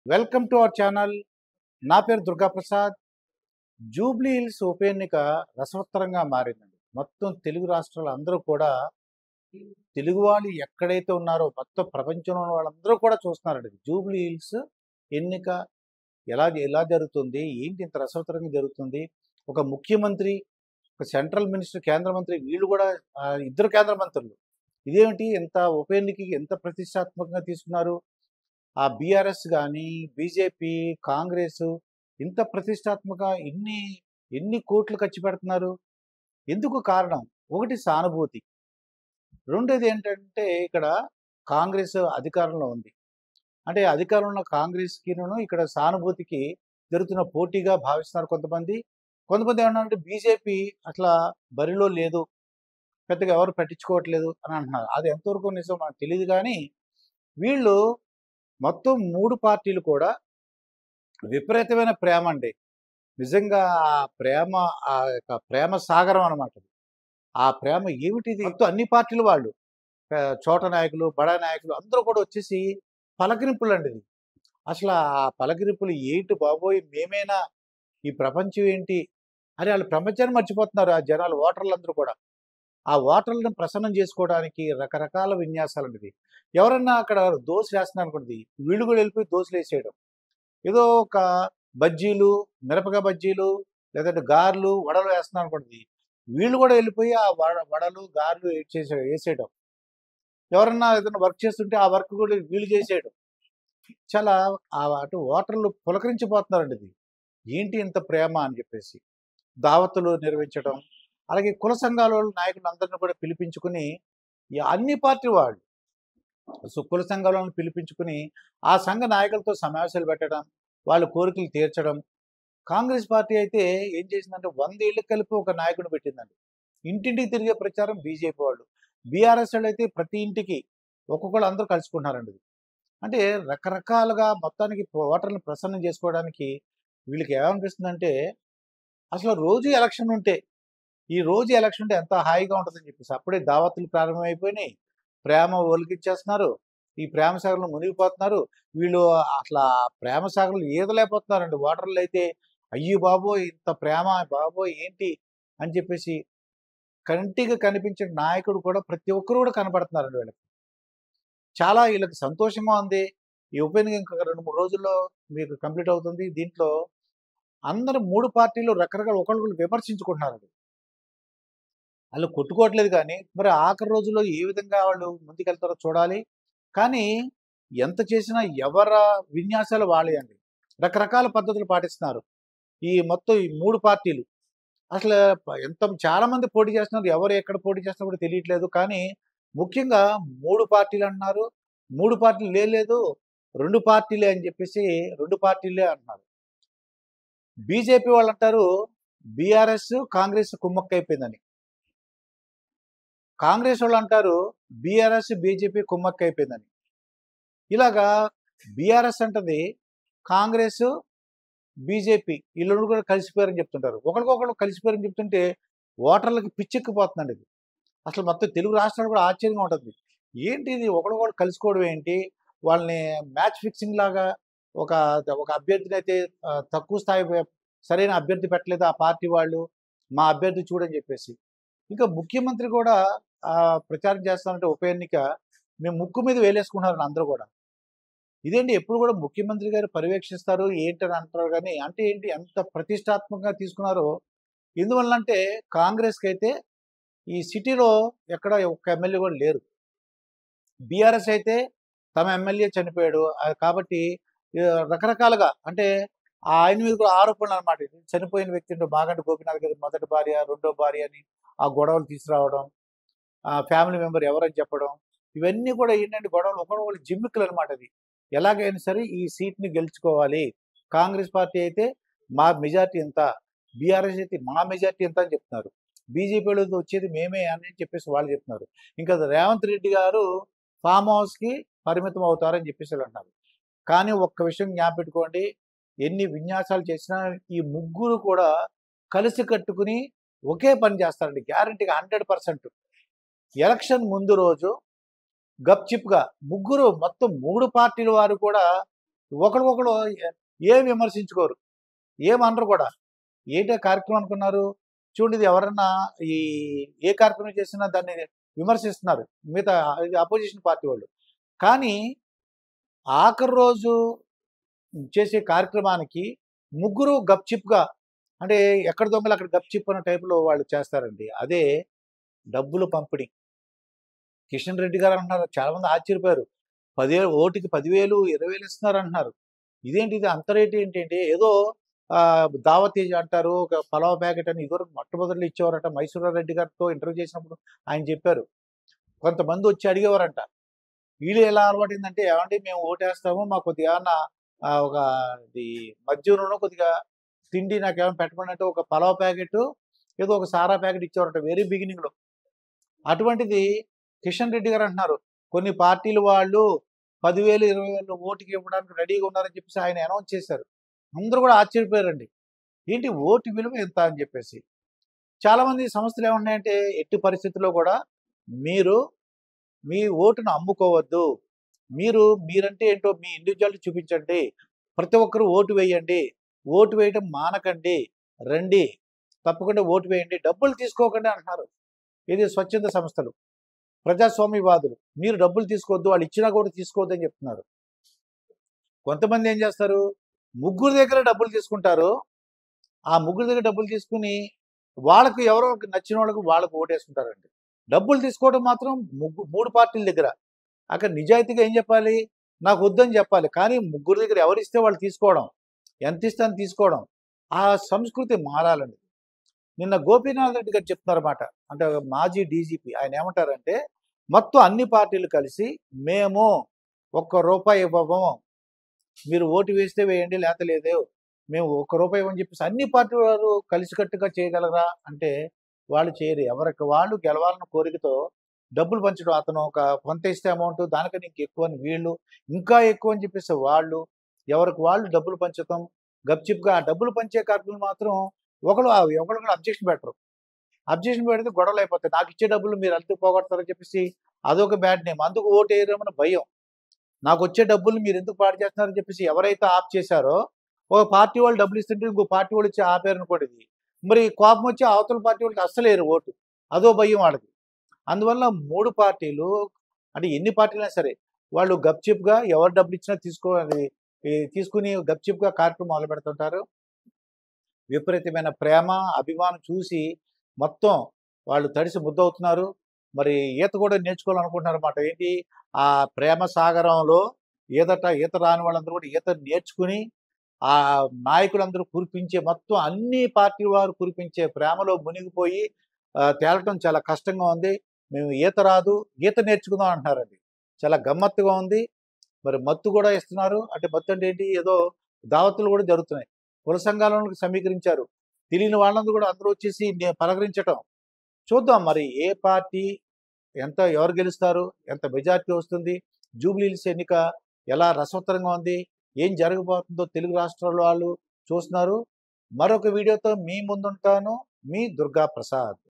Welcome to our channel. నా పేరు Durgaprasad. Jubilee hills ఉప ఎన్నిక రసవత్తరంగా మారిందండి. మొత్తం తెలుగు రాష్ట్రాలు అందరూ కూడా తెలుగు వాళ్ళు ఎక్కడైతే ఉన్నారో మొత్తం ప్రపంచంలో ఉన్న వాళ్ళందరూ కూడా చూస్తున్నారండి. జూబ్లీ హిల్స్ ఎన్నిక ఎలా జరుగుతుంది? ఏంటి ఇంత రసవత్తరంగా జరుగుతుంది? ఒక ముఖ్యమంత్రి, ఒక సెంట్రల్ మినిస్టర్, కేంద్ర మంత్రి వీళ్ళు కూడా ఇద్దరు కేంద్ర మంత్రులు. ఇదేమిటి ఇంత ఉప ఎన్నికకి ఎంత ప్రతిష్టాత్మకంగా తీసుకున్నారు? ఆ బీఆర్ఎస్ గానీ, బీజేపీ, కాంగ్రెసు ఇంత ప్రతిష్టాత్మక ఎన్ని కోట్లు ఖర్చు పెడుతున్నారు? ఎందుకు కారణం? ఒకటి సానుభూతి. రెండోది ఏంటంటే ఇక్కడ కాంగ్రెస్ అధికారంలో ఉంది. అంటే అధికారంలో ఉన్న కాంగ్రెస్‌కిను ఇక్కడ సానుభూతికి జరుగుతున్న పోటీగా భావిస్తున్నారు కొంతమంది. కొంతమంది ఏమన్నారంటే బీజేపీ అసల బరిలో లేదు. పెద్దగా ఎవరు పట్టించుకోవట్లేదు అని అంటున్నారు. అది ఎంతవరకు నిజమో మనకు తెలీదు గానీ, వీళ్ళు మొత్తం 3 పార్టీలు కూడా విపరీతమైన ప్రేమండి. నిజంగా ఆ ప్రేమ ఆ యొక్క ప్రేమ సాగరం అనమాట. ఆ ప్రేమ ఏమిటిది? మొత్తం అన్ని పార్టీల వాళ్ళు చోట నాయకులు, బడా నాయకులు అందరూ కూడా వచ్చేసి పలకరింపులండి ఇది. అసల ఆ పలకరింపులు ఏంటి బాబోయ్! మేమేనా? ఈ ప్రపంచం ఏంటి? అని ఆళ్ళు ప్రపంచాన్ని మర్చిపోతున్నారు ఆ జనాలు ఓటర్లందరూ కూడా. ఆ ఓటర్లను ప్రసన్నం చేసుకోవడానికి రకరకాల విన్యాసాలండి ఇది. ఎవరన్నా అక్కడ దోసలేస్తున్నారనుకోండి, వీళ్ళు కూడా వెళ్ళిపోయి దోసలేసేయడం. ఏదో ఒక బజ్జీలు, మిరపకాయ బజ్జీలు, లేదంటే గారెలు, వడలు వేస్తున్నారనుకోండి, వీళ్ళు కూడా వెళ్ళిపోయి ఆ వడలు, గారెలు ఏసేయడం. ఎవరన్నా ఏదైనా వర్క్ చేస్తుంటే ఆ వర్క్ కూడా వీళ్ళు చేసేయడం. చాలా అటు ఓటర్లు పులకరించిపోతున్నారండి ఇది. ఏంటి ఇంత ప్రేమ అని చెప్పేసి. దావతులు నిర్వహించడం, అలాగే కుల సంఘాలోళ్ళ నాయకులందరిని కూడా పిలిపించుకొని, అన్ని పార్టీ వాళ్ళు కుల సంఘాలను పిలిపించుకొని, ఆ సంఘ నాయకులతో సమావేశాలు పెట్టడం, వాళ్ళ కోరికలు తీర్చడం. కాంగ్రెస్ పార్టీ అయితే ఏం చేసిందంటే 100 ఏళ్ళకి కలిపి ఒక నాయకుడిని పెట్టిందండి. ఇంటింటికి తిరిగే ప్రచారం బీజేపీ వాళ్ళు. బీఆర్ఎస్ వాళ్ళైతే ప్రతి ఇంటికి ఒక్కొక్కళ్ళు అందరూ కలుసుకుంటున్నారండి. అంటే రకరకాలుగా మొత్తానికి ఓటర్లను ప్రసన్నం చేసుకోవడానికి వీళ్ళకి ఏమనిపిస్తుందంటే, అసలు రోజు ఎలక్షన్ ఉంటే, ఈ రోజు ఎలక్షన్ ఉంటే ఎంత హాయిగా ఉంటుందని చెప్పేసి అప్పుడే దావతులు ప్రారంభమైపోయినాయి. ప్రేమ ఒలికిచ్చేస్తున్నారు. ఈ ప్రేమ సాగర్‌లో మునిగిపోతున్నారు. వీళ్ళు అసల ప్రేమ సాగర్‌లో ఈదలేకపోతున్నారండి. ఓటర్లయితే అయ్య బాబోయ్! ఇంత ప్రేమ బాబోయ్! ఏంటి అని చెప్పేసి కంటికి కనిపించిన నాయకుడు కూడా ప్రతి ఒక్కరు కూడా కనపడుతున్నారండి వీళ్ళకి. చాలా వీళ్ళకి సంతోషంగా ఉంది. ఈ ఉప ఎన్నిక ఇంకొక 2, 3 రోజుల్లో మీకు కంప్లీట్ అవుతుంది. దీంట్లో అందరూ 3 పార్టీలు రకరకాల ఒకళ్ళొకళ్ళు విమర్శించుకుంటున్నారండి. ఆళ్ళు కొట్టుకోవట్లేదు గానీ, మరి ఆఖరి రోజుల్లో ఏ విధంగా వాళ్ళు ముందుకెళ్తారో చూడాలి. కానీ ఎంత చేసినా విన్యాసాలు వాళ్ళయండి. రకరకాల పద్ధతులు పాటిస్తున్నారు. ఈ మొత్తం ఈ 3 పార్టీలు. అసలు చాలా మంది పోటీ చేస్తున్నారు. ఎవరు ఎక్కడ పోటీ చేస్తున్నారో కూడా తెలియట్లేదు. కానీ ముఖ్యంగా 3 పార్టీలంటున్నారు. 3 పార్టీలు లేదు 2 పార్టీలే అని చెప్పేసి 2 పార్టీలే అంటున్నారు. బీజేపీ వాళ్ళంటారు బీఆర్ఎస్, కాంగ్రెస్ కుమ్మక్కయిపోయిందని. కాంగ్రెస్ వాళ్ళంటారు బీఆర్ఎస్, బీజేపీ కుమ్మక్కయిపోయిందని. ఇలాగా బీఆర్ఎస్ అంటది కాంగ్రెసు, బీజేపీ ఈ 2 కూడా కలిసిపోయారని చెప్తుంటారు. ఒకళ్ళకొకళ్ళు కలిసిపోయారని చెప్తుంటే ఓటర్లకి పిచ్చెక్కిపోతుందండి ఇది. అసలు మొత్తం తెలుగు రాష్ట్రాలు కూడా ఆశ్చర్యంగా ఉంటది. ఏంటిది ఒకళ్ళకొకళ్ళు కలుసుకోవడం ఏంటి? వాళ్ళని మ్యాచ్ ఫిక్సింగ్ లాగా ఒక ఒక అభ్యర్థినైతే తక్కువ స్థాయి సరైన అభ్యర్థి పెట్టలేదు ఆ పార్టీ వాళ్ళు. మా అభ్యర్థి చూడని చెప్పేసి. ఇంకా ముఖ్యమంత్రి కూడా ప్రచారం చేస్తానంటే ఉప ఎన్నిక మేము ముక్కు మీద వేలేసుకుంటున్నారండి అందరూ కూడా. ఇదేంటి ఎప్పుడు కూడా ముఖ్యమంత్రి గారు పర్యవేక్షిస్తారు ఏంటని అంటారు గానీ, అంటే ఏంటి ఎంత ప్రతిష్టాత్మకంగా తీసుకున్నారో ఎందువల్లంటే కాంగ్రెస్‌కైతే ఈ సిటీలో ఎక్కడ ఒక్క ఎమ్మెల్యే కూడా లేరు. బీఆర్ఎస్ అయితే తమ ఎమ్మెల్యే చనిపోయాడు. కాబట్టి రకరకాలుగా అంటే ఆయన మీద కూడా ఆరోపణలనమాట. చనిపోయిన వ్యక్తి మాగంటి గోపీనాథ్ గారి మొదటి భార్య, రెండో భార్య అని ఆ గొడవలు తీసుకురావడం. ఫ్యామిలీ మెంబర్ ఎవరని చెప్పడం. ఇవన్నీ కూడా ఏంటంటే గొడవలు ఒకళ్ళొకళ్ళు జిమ్మిక్కులనమాట అది. ఎలాగైనా సరే ఈ సీట్‌ని గెలుచుకోవాలి. కాంగ్రెస్ పార్టీ అయితే మా మెజారిటీ ఇంత, బీఆర్ఎస్ అయితే మా మెజారిటీ ఇంత అని చెప్తున్నారు. బీజేపీ వాళ్ళతో వచ్చేది మేమే అని చెప్పేసి వాళ్ళు చెప్తున్నారు. ఇంకా రేవంత్ రెడ్డి గారు ఫార్మ్ హౌస్‌కి పరిమితం అవుతారని చెప్పేసి వీళ్ళంటున్నారు. కానీ ఒక్క విషయం జ్ఞాపపెట్టుకోండి. ఎన్ని విన్యాసాలు చేసినా ఈ ముగ్గురు కూడా కలిసి కట్టుకుని ఒకే పని చేస్తారండి. గ్యారంటీగా 100%. ఎలక్షన్ ముందు రోజు గప్‌చిప్‌గా ముగ్గురు మొత్తం 3 పార్టీల వారు కూడా ఒకరికొకరు ఏం విమర్శించుకోరు, ఏమనరు కూడా. ఏంటి కార్యక్రమం అనుకున్నారు? చూడండి, ఇది ఎవరన్నా ఈ ఏ కార్యక్రమం చేసినా దాన్ని విమర్శిస్తున్నారు మిగతా అపోజిషన్ పార్టీ వాళ్ళు. కానీ ఆఖరి రోజు చేసే కార్యక్రమానికి ముగ్గురు గప్‌చిప్‌గా, అంటే ఎక్కడ దొంగలు అక్కడ గప్‌చిప్ అన్న టైప్‌లో వాళ్ళు చేస్తారండి. అదే డబ్బులు పంపిణీ. కిషన్ రెడ్డి గారు అంటున్నారు, చాలామంది ఆశ్చర్యపోయారు. 10,000 ఓటుకి 10,000, 20,000 ఇస్తున్నారంటున్నారు. ఇదేంటిది అంత రేట్ ఏంటండి? ఏదో దావత్ అంటారు. ఒక పలావ్ ప్యాకెట్ అని ఇదివరకు మొట్టమొదట్లో ఇచ్చేవారట. మైసూరారెడ్డి గారితో ఇంటర్వ్యూ చేసినప్పుడు ఆయన చెప్పారు. కొంతమందొచ్చి అడిగేవారంట. వీళ్ళు ఎలా అలవాటైందంటే, "ఏవండీ మేము ఓటేస్తాము. మాకు కొద్దిగా ఏమన్నా ఒక ఇది మజ్జిగనును కొద్దిగా తిండి నాకేమైనా పెట్టమని" అంటే ఒక పలావ్ ప్యాకెటు, ఏదో ఒక సారా ప్యాకెట్ ఇచ్చేవారట వెరీ బిగినింగ్‌లో. అటువంటిది కిషన్ రెడ్డి గారు అంటున్నారు, కొన్ని పార్టీలు వాళ్ళు 10,000, 20,000 ఓటుకి ఇవ్వడానికి రెడీగా ఉన్నారని చెప్పేసి ఆయన అనౌన్స్ చేశారు. అందరూ కూడా ఆశ్చర్యపోయారండి. ఏంటి ఓటు విలువ ఇంత అని చెప్పేసి. చాలామంది సంస్థలు ఏమంటున్నాయంటే, ఎట్టి పరిస్థితుల్లో కూడా మీరు మీ ఓటును అమ్ముకోవద్దు. మీరంటే ఏంటో మీ ఇండివిడ్యువాలిటీ చూపించండి. ప్రతి ఒక్కరు ఓటు వేయండి. ఓటు వేయడం మానకండి. రండి. తప్పకుండా ఓటు వేయండి. డబ్బులు తీసుకోకండి అంటున్నారు. ఇది స్వచ్ఛంద సంస్థలు, ప్రజాస్వామ్యవాదులు. మీరు డబ్బులు తీసుకోవద్దు. వాళ్ళు ఇచ్చినా కూడా తీసుకోవద్దని చెప్తున్నారు. కొంతమంది ఏం చేస్తారు? ముగ్గురు దగ్గర డబ్బులు తీసుకుంటారు. ఆ ముగ్గురు దగ్గర డబ్బులు తీసుకొని వాళ్ళకి ఎవరో నచ్చిన వాళ్ళకి ఓటేసుకుంటారండి. డబ్బులు తీసుకోవడం మాత్రం 3 పార్టీల దగ్గర. అక్కడ నిజాయితీగా ఏం చెప్పాలి? నాకు వద్దని చెప్పాలి. కానీ ముగ్గురు దగ్గర ఎవరిస్తే వాళ్ళు తీసుకోవడం. ఎంతిస్తే అంత తీసుకోవడం. ఆ సంస్కృతి మారాలండి. నిన్న గోపీనాథ్ రెడ్డి గారు చెప్తున్నారన్నమాట. అంటే మాజీ డీజీపీ. ఆయన ఏమంటారంటే, మొత్తం అన్ని పార్టీలు కలిసి మేము ఒక్క రూపాయి ఇవ్వము. మీరు ఓటు వేస్తే వేయండి, లేతే లేదు. మేము ఒక్క రూపాయి ఇవ్వమని చెప్పేసి అన్ని పార్టీ వారు కలిసికట్టుగా చేయగలరా అంటే వాళ్ళు చేయరు. ఎవరికి వాళ్ళు గెలవాలన్న కోరికతో డబ్బులు పంచడం. అతను ఒక కొంత ఇస్తే అమౌంట్ దానికన్నా ఇంకెక్కువని వీళ్ళు, ఇంకా ఎక్కువ అని చెప్పేసి వాళ్ళు, ఎవరికి వాళ్ళు డబ్బులు పంచటం. గప్‌చిప్‌గా ఆ డబ్బులు పంచే కార్యక్రమం మాత్రం ఒకళ్ళు కూడా అబ్జెక్షన్ పెట్టరు. అబ్జెక్షన్ పెడితే గొడవలయిపోతాయి. నాకిచ్చే డబ్బులు మీరు అంతే పోగొడతారని చెప్పేసి అదొక బ్యాడ్ నేమ్. అందుకు ఓటేయరేమన్న భయం. నాకొచ్చే డబ్బులు మీరెందుకు పాడు చేస్తున్నారని చెప్పేసి ఎవరైతే ఆప్ చేశారో, ఒక పార్టీ వాళ్ళు డబ్బులు ఇస్తుంటే ఇంకో పార్టీ వాళ్ళొచ్చి ఆపారనుకోండి ఇది. మరి కోపం వచ్చి అవతల పార్టీ వాళ్ళకి అస్సలేయరు ఓటు. అదో భయం వాళ్ళకి. అందువల్ల 3 పార్టీలు, అంటే ఎన్ని పార్టీలైనా సరే, వాళ్ళు గప్‌చిప్‌గా ఎవరు డబ్బులిచ్చినా తీసుకొని గప్‌చిప్‌గా కార్యక్రమం మొదలుపెడుతుంటారు. విపరీతమైన ప్రేమ, అభిమానం చూసి మొత్తం వాళ్ళు తడిసి ముద్దవుతున్నారు. మరి ఈత కూడా నేర్చుకోవాలనుకుంటున్నారన్నమాట. ఏంటి? ఆ ప్రేమ సాగరంలో ఈత రాని వాళ్ళందరూ కూడా ఈత నేర్చుకుని, ఆ నాయకులందరూ కురిపించే మొత్తం అన్ని పార్టీ వారు కురిపించే ప్రేమలో మునిగిపోయి తేలటం చాలా కష్టంగా ఉంది. మేము ఈత రాదు, ఈత నేర్చుకుందాం అంటున్నారండి. చాలా గమ్మత్తుగా ఉంది. మరి మత్తు కూడా ఇస్తున్నారు. అంటే మత్తు అంటే ఏంటి? ఏదో దావత్తులు కూడా జరుగుతున్నాయి. కుల సంఘాలను సమీకరించారు. తెలియని వాళ్ళందరూ కూడా అందరూ వచ్చేసి పలకరించటం. చూద్దాం మరి ఏ పార్టీ ఎవరు గెలుస్తారు? ఎంత మెజారిటీ వస్తుంది? జూబ్లీహిల్స్ ఎన్నిక ఎలా రసవత్తరంగా ఉంది? ఏం జరగబోతుందో తెలుగు రాష్ట్రాల వాళ్ళు చూస్తున్నారు. మరొక వీడియోతో మీ ముందుంటాను. మీ దుర్గా ప్రసాద్.